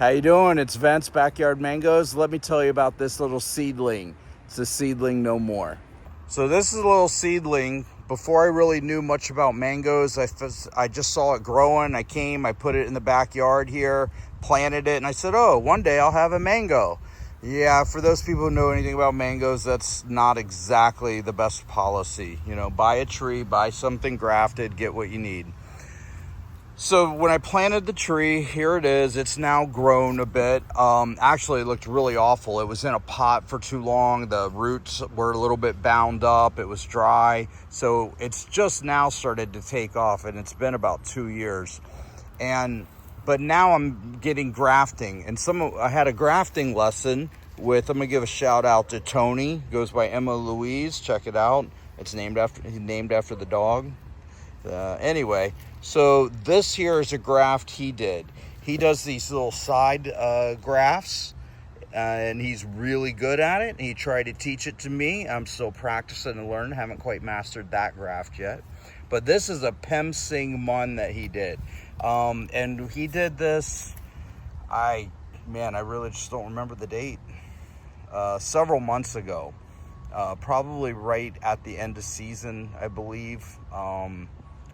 How you doing? It's Vince, Backyard Mangoes. Let me tell you about this little seedling. It's a seedling no more. So this is a little seedling. Before I really knew much about mangoes, I just saw it growing. I put it in the backyard here, planted it, and I said, oh, one day I'll have a mango. Yeah, for those people who know anything about mangoes, that's not exactly the best policy. You know, buy a tree, buy something grafted, get what you need. So when I planted the tree, here it is. It's now grown a bit. Actually, it looked really awful. It was in a pot for too long. The roots were a little bit bound up. It was dry. So it's just now started to take off, and it's been about 2 years. But now I'm getting grafting. And I had a grafting lesson with, I'm going to give a shout out to Tony. Goes by Emma Louise. Check it out. It's named after the dog. Anyway, so this here is a graft he did. He does these little side grafts, and he's really good at it. He tried to teach it to me. I'm still practicing and learning. Haven't quite mastered that graft yet. But this is a Pem Sing Mun that he did. And he did this, I really just don't remember the date. Several months ago. Probably right at the end of season, I believe.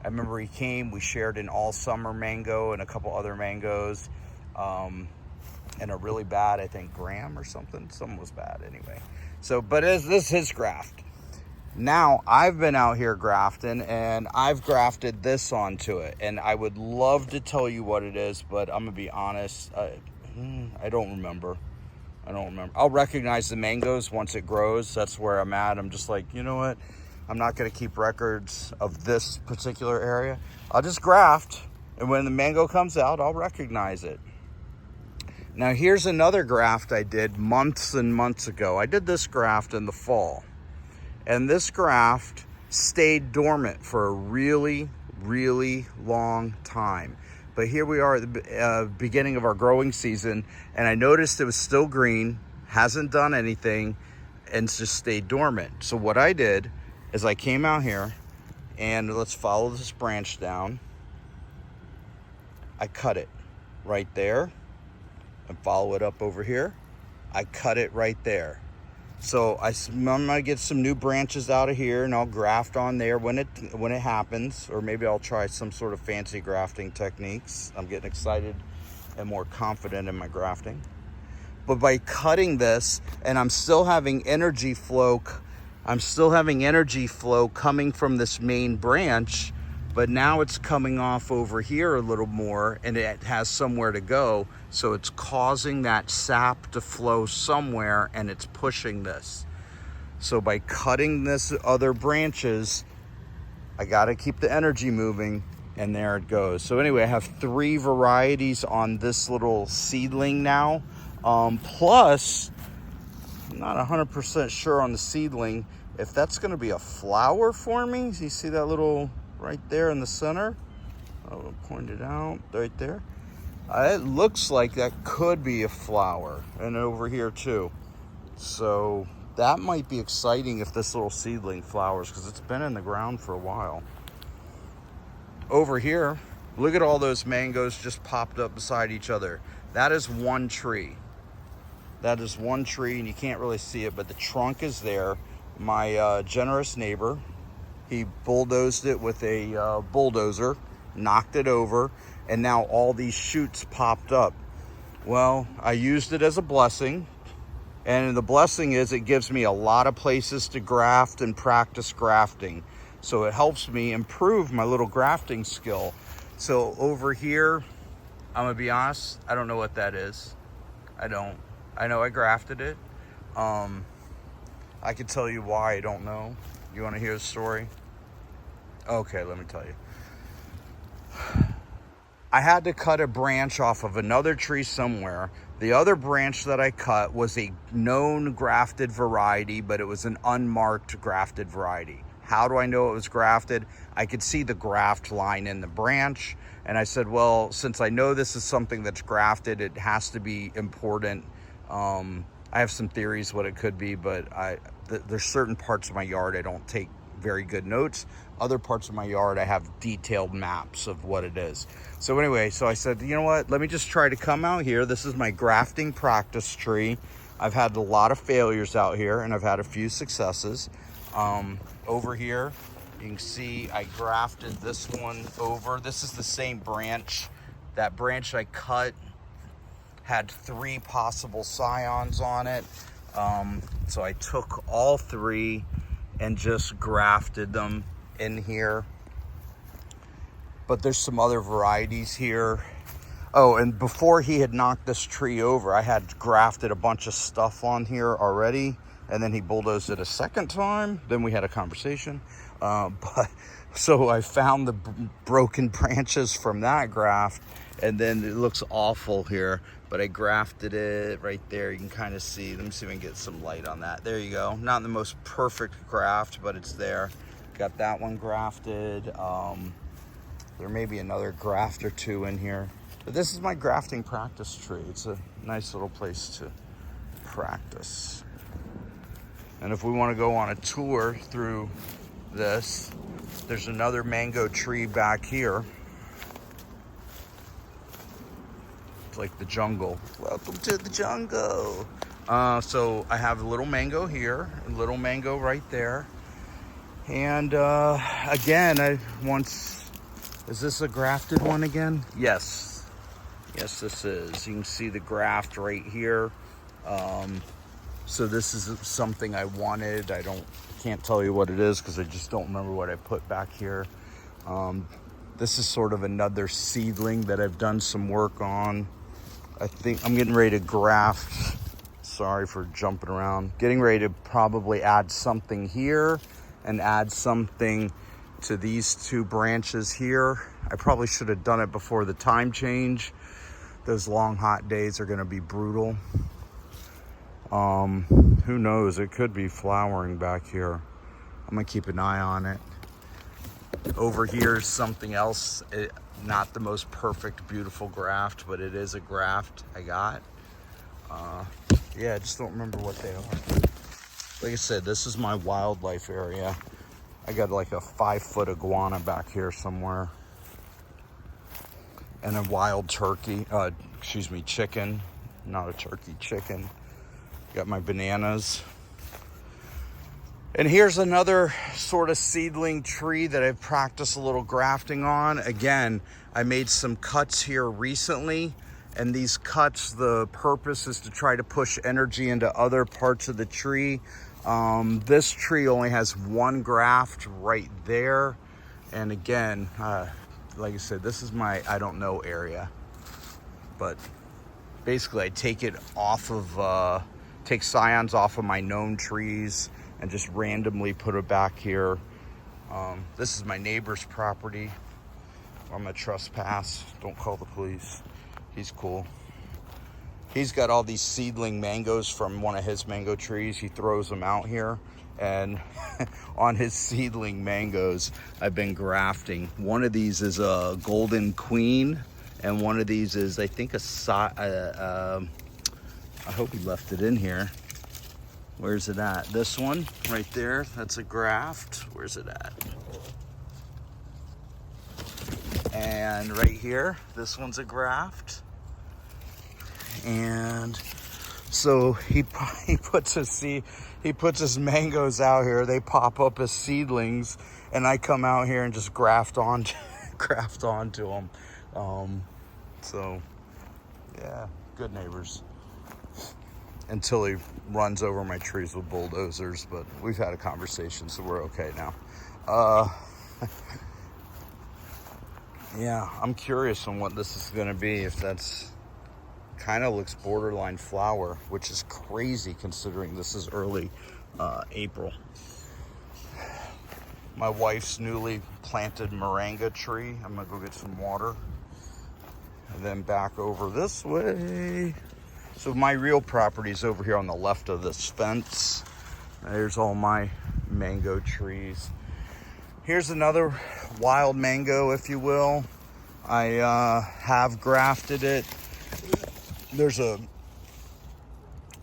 I remember he came, we shared an all summer mango and a couple other mangoes, and a really bad, I think, gram or something. Something was bad anyway. So, but this is his graft. Now I've been out here grafting, and I've grafted this onto it, and I would love to tell you what it is, but I'm gonna be honest, I don't remember. I'll recognize the mangoes once it grows. That's where I'm at. I'm just like, you know what? I'm not going to keep records of this particular area. I'll just graft, and when the mango comes out, I'll recognize it. Now, here's another graft I did months and months ago. I did this graft in the fall, and this graft stayed dormant for a really, really long time. But here we are at the beginning of our growing season, and I noticed it was still green, hasn't done anything, and it's just stayed dormant. So what I did is I came out here, and let's follow this branch down. I cut it right there, and follow it up over here. I cut it right there. So I'm gonna get some new branches out of here, and I'll graft on there when it happens, or maybe I'll try some sort of fancy grafting techniques. I'm getting excited and more confident in my grafting. But by cutting this, and I'm still having energy flow coming from this main branch, but now it's coming off over here a little more, and it has somewhere to go. So it's causing that sap to flow somewhere, and it's pushing this. So by cutting this other branches, I got to keep the energy moving, and there it goes. So anyway, I have 3 varieties on this little seedling now. Plus, I'm not 100% sure on the seedling if that's going to be a flower for me. So you see that little right there in the center? I'll point it out right there. It looks like that could be a flower, and over here too. So that might be exciting if this little seedling flowers, because it's been in the ground for a while. Over here, look at all those mangoes just popped up beside each other. That is one tree. That is one tree, and you can't really see it, but the trunk is there. My generous neighbor, he bulldozed it with a bulldozer, knocked it over, and now all these shoots popped up. Well, I used it as a blessing, and the blessing is it gives me a lot of places to graft and practice grafting. So it helps me improve my little grafting skill. So over here, I'm gonna be honest, I don't know what that is. I know I grafted it. I could tell you why I don't know. You wanna hear the story? Okay, let me tell you. I had to cut a branch off of another tree somewhere. The other branch that I cut was a known grafted variety, but it was an unmarked grafted variety. How do I know it was grafted? I could see the graft line in the branch, and I said, well, since I know this is something that's grafted, it has to be important. I have some theories what it could be, but there's certain parts of my yard I don't take very good notes. Other parts of my yard, I have detailed maps of what it is. So anyway, so I said, you know what, let me just try to come out here. This is my grafting practice tree. I've had a lot of failures out here, and I've had a few successes. Over here, you can see I grafted this one over. This is the same branch. That branch I cut had 3 possible scions on it. So I took all 3 and just grafted them in here. But there's some other varieties here. Oh, and before he had knocked this tree over, I had grafted a bunch of stuff on here already, and then he bulldozed it a second time. Then we had a conversation. So I found the broken branches from that graft, and then it looks awful here, but I grafted it right there. You can kind of see. Let me see if I can get some light on that. There you go. Not the most perfect graft, but it's there. Got that one grafted. There may be another graft or 2 in here. But this is my grafting practice tree. It's a nice little place to practice. And if we want to go on a tour through this, there's another mango tree back here. It's like the jungle. Welcome to the jungle. So I have a little mango here, a little mango right there. And again, is this a grafted one again? Yes. Yes, this is. You can see the graft right here. So this is something I wanted. Can't tell you what it is because I just don't remember what I put back here. This is sort of another seedling that I've done some work on. I think I'm getting ready to graft. Sorry for jumping around. Getting ready to probably add something here and add something to these 2 branches here. I probably should have done it before the time change. Those long hot days are going to be brutal. Who knows? It could be flowering back here. I'm gonna keep an eye on it. Over here is something else. Not the most perfect, beautiful graft, but it is a graft I got. Yeah, I just don't remember what they are. Like I said, this is my wildlife area. I got like a 5-foot iguana back here somewhere. And a wild turkey, chicken. Not a turkey, chicken. Got my bananas. And here's another sort of seedling tree that I've practiced a little grafting on. Again, I made some cuts here recently, and these cuts, the purpose is to try to push energy into other parts of the tree. This tree only has 1 graft right there. And again, like I said, this is my I don't know area. But basically I take it off of, take scions off of my known trees and just randomly put it back here. This is my neighbor's property. I'm gonna trespass. Don't call the police. He's cool. He's got all these seedling mangoes from one of his mango trees. He throws them out here, and on his seedling mangoes, I've been grafting. One of these is a golden queen, and one of these is, I think, I hope he left it in here. Where's it at? This one right there, that's a graft. Where's it at? And right here, this one's a graft. And so he puts his mangoes out here. They pop up as seedlings, and I come out here and just graft onto them. So yeah, good neighbors. Until he runs over my trees with bulldozers, but we've had a conversation, so we're okay now. Yeah, I'm curious on what this is gonna be. If that's kind of looks borderline flower, which is crazy considering this is early April. My wife's newly planted moringa tree. I'm gonna go get some water. And then back over this way. So my real property is over here on the left of this fence. There's all my mango trees. Here's another wild mango, if you will. I have grafted it. There's a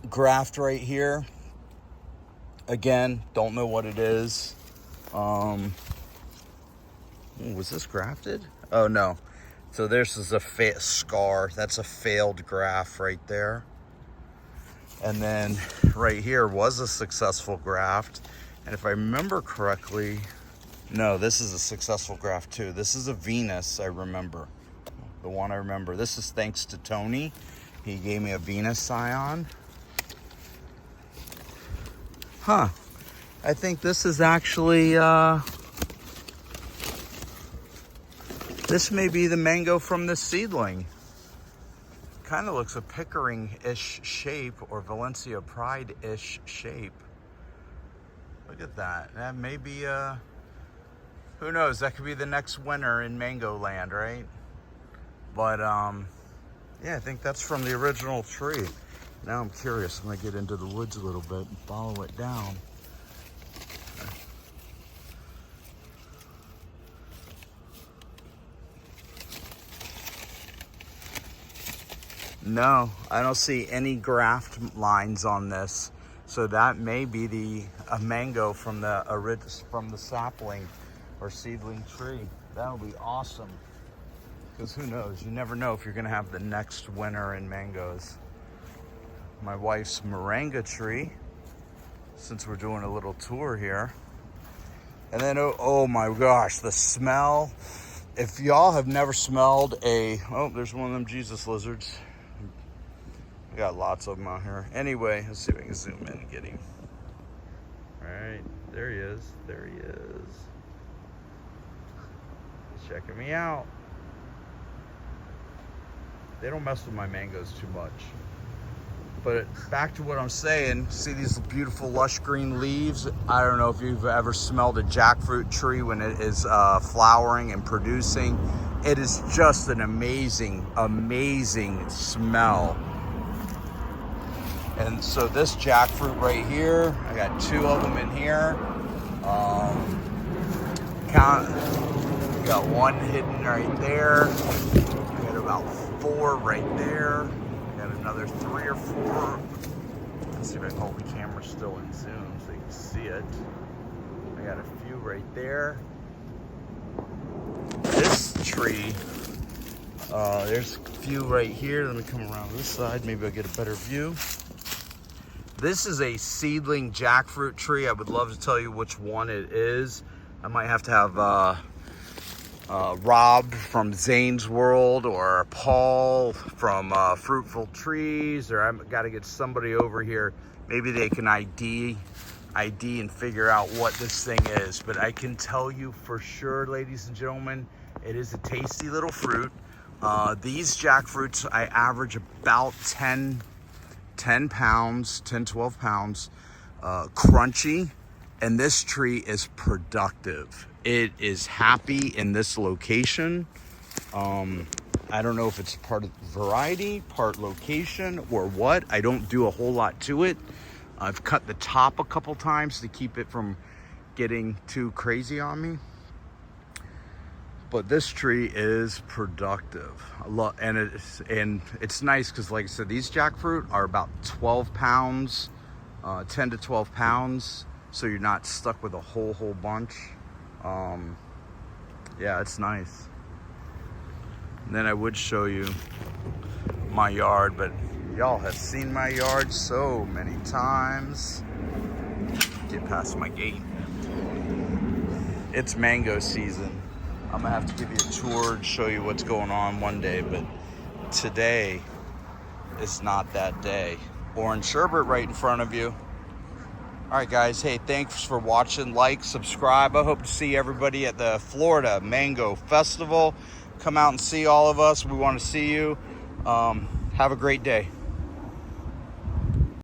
graft right here. Again, don't know what it is. Was this grafted? Oh no. So this is a scar. That's a failed graft right there. And then right here was a successful graft. And if I remember correctly, no, this is a successful graft too. This is a Venus, I remember. The one I remember. This is thanks to Tony. He gave me a Venus scion. Huh. I think this is actually, this may be the mango from this seedling. Kind of looks a Pickering-ish shape or Valencia Pride-ish shape. Look at that. That may be, who knows? That could be the next winner in Mango Land, right? But, yeah, I think that's from the original tree. Now I'm curious. I'm going to get into the woods a little bit and follow it down. No, I don't see any graft lines on this. So that may be a mango from the sapling or seedling tree. That would be awesome. Because who knows? You never know if you're going to have the next winner in mangoes. My wife's moringa tree, since we're doing a little tour here. And then, oh my gosh, the smell. If y'all have never smelled oh, there's one of them Jesus lizards. We got lots of them out here. Anyway, let's see if I can zoom in and get him. All right, there he is. There he is. He's checking me out. They don't mess with my mangoes too much. But back to what I'm saying, see these beautiful lush green leaves? I don't know if you've ever smelled a jackfruit tree when it is flowering and producing. It is just an amazing, amazing smell. And so this jackfruit right here, I got 2 of them in here. Got 1 hidden right there. I got about 4 right there. I got another 3 or 4. Let's see if I can hold the camera still in zoom so you can see it. I got a few right there. This tree, there's a few right here. Let me come around this side. Maybe I'll get a better view. This is a seedling jackfruit tree. I would love to tell you which one it is. I might have to have Rob from Zane's World or Paul from Fruitful Trees, or I've got to get somebody over here. Maybe they can ID and figure out what this thing is. But I can tell you for sure, ladies and gentlemen, it is a tasty little fruit. These jackfruits, I average about 10 pounds, 12 pounds, crunchy, and this tree is productive. It is happy in this location. I don't know if it's part of variety, part location, or what. I don't do a whole lot to it. I've cut the top a couple times to keep it from getting too crazy on me. But this tree is productive. And it's nice because, like I said, these jackfruit are about 12 pounds, 10 to 12 pounds. So you're not stuck with a whole bunch. Yeah, it's nice. And then I would show you my yard, but y'all have seen my yard so many times. Get past my gate. It's mango season. I'm gonna have to give you a tour and show you what's going on one day, but today is not that day. Orange sherbet right in front of you. All right, guys. Hey, thanks for watching. Like, subscribe. I hope to see everybody at the Florida Mango Festival. Come out and see all of us. We want to see you. Have a great day.